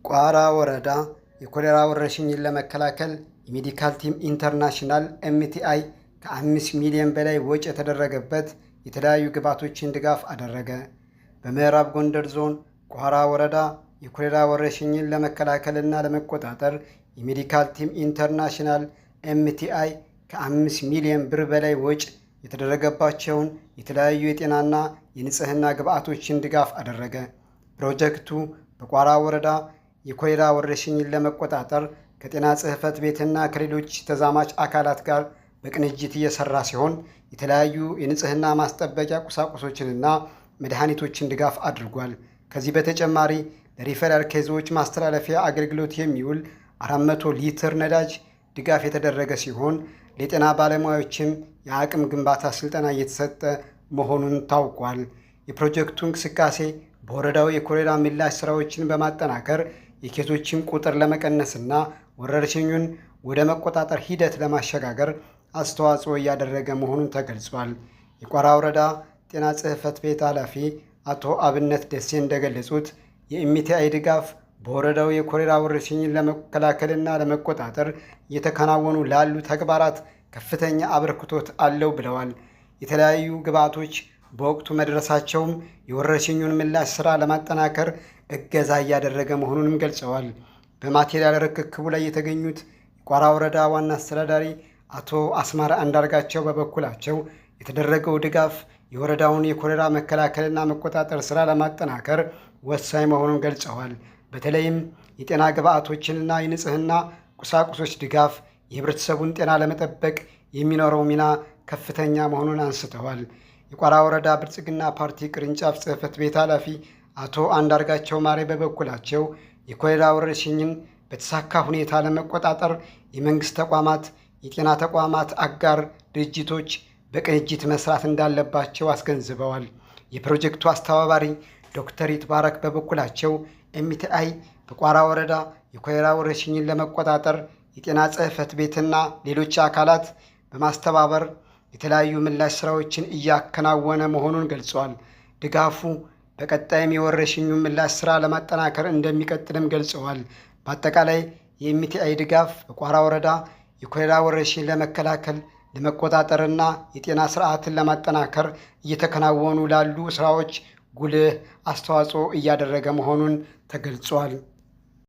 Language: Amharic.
ቋራ ወረዳ የኮሌራ ወረርሽኝን ለመከላከል የሜዲካል ቲም ኢንተርናሽናል (MTI) ከ5 ሚሊዮን በላይ ወጪ የተደረገበት የተለያዩ ግብዓቶችን ድጋፍ አደረገ። በምዕራብ ጎንደር ዞን ቋራ ወረዳ የኮሌራ ወረርሽኝን ለመከላከልና ለመቆጣጠር የሜዲካል ቲም ኢንተርናሽናል (MTI) ከ5 ሚሊዮን ብር በላይ ወጪ የተደረገባቸውን የተለያዩ የጤናና የንጽህና ግብዓቶችን ድጋፍ አደረገ። ፕሮጀክቱ በቋራ ወረዳ የኮሌራ ወረርሽኝን ለመቆጣጠር ከጤና ጽሕፈት ቤትና ከሌሎች ተዛማች አካላት ጋር በቅንጅት እየሰራ ሲሆን የተለያዩ የንጽህና ማስጠበቂያ ቁሳቁሶችንና መድኃኒቶችን ድጋፍ አድርጓል። ከዚህ በተጨማሪ ለሪፈራል ኬዞች ማስተላለፊያ አገልግሎት የሚውል 400 ሊትር ነዳጅ ድጋፍ የተደረገ ሲሆን ለጤና ባለሙያዎችም የአቅም ግንባታ ስልጠና እየተሰጠ መሆኑን ታውቋል። የፕሮጀክቱ እንቅስቃሴ በወረዳው የኮሌራ ምላሽ ስራዎችን በማጠናከር የኬዞችን ቁጥር ለመቀነስና ወረርሽኙን ወደ መቆጣጠር ሂደት ለማሸጋገር አስተዋጽኦ እያደረገ መሆኑን ተገልጿል። የቋራ ወረዳ ጤና ጽሕፈት ቤት ኃላፊ አቶ አብነት ደሴ እንደገለጹት የኤምቲአይ ድጋፍ በወረዳው የኮሌራ ወረርሽኝን ለመከላከልና ለመቆጣጠር እየተከናወኑ ላሉ ተግባራት ከፍተኛ አበርክቶት አለው ብለዋል። የተለያዩ ግብዓቶች በወቅቱ መድረሳቸውም የወረርሽኙን ምላሽ ሥራ ለማጠናከር እገዛ እያደረገ መሆኑንም ገልጸዋል። በማቴሪያል ርክክቡ ላይ የተገኙት የቋራ ወረዳ ዋና አስተዳዳሪ አቶ አስማረ አንዳርጋቸው በበኩላቸው የተደረገው ድጋፍ የወረዳውን የኮሌራ መከላከልና መቆጣጠር ሥራ ለማጠናከር ወሳኝ መሆኑን ገልጸዋል። በተለይም የጤና ግብዓቶችንና የንጽህና ቁሳቁሶች ድጋፍ የህብረተሰቡን ጤና ለመጠበቅ የሚኖረው ሚና ከፍተኛ መሆኑን አንስተዋል። የቋራ ወረዳ ብልጽግና ፓርቲ ቅርንጫፍ ጽሕፈት ቤት ኃላፊ አቶ አንዳርጋቸው ማሬ በበኩላቸው የኮሌራ ወረርሽኝን በተሳካ ሁኔታ ለመቆጣጠር የመንግሥት ተቋማት፣ የጤና ተቋማት፣ አጋር ድርጅቶች በቅንጅት መስራት እንዳለባቸው አስገንዝበዋል። የፕሮጀክቱ አስተባባሪ ዶክተር ይትባረክ በበኩላቸው ኤምቲአይ በቋራ ወረዳ የኮሌራ ወረርሽኝን ለመቆጣጠር የጤና ጽሕፈት ቤትና ሌሎች አካላት በማስተባበር የተለያዩ ምላሽ ስራዎችን እያከናወነ መሆኑን ገልጸዋል። ድጋፉ በቀጣይም የወረርሽኙን ምላሽ ስራ ለማጠናከር እንደሚቀጥልም ገልጸዋል። በአጠቃላይ የኤምቲአይ ድጋፍ በቋራ ወረዳ የኮሌራ ወረርሽኝ ለመከላከል ለመቆጣጠርና የጤና ስርዓትን ለማጠናከር እየተከናወኑ ላሉ ስራዎች ጉልህ አስተዋጽኦ እያደረገ መሆኑን ተገልጿል።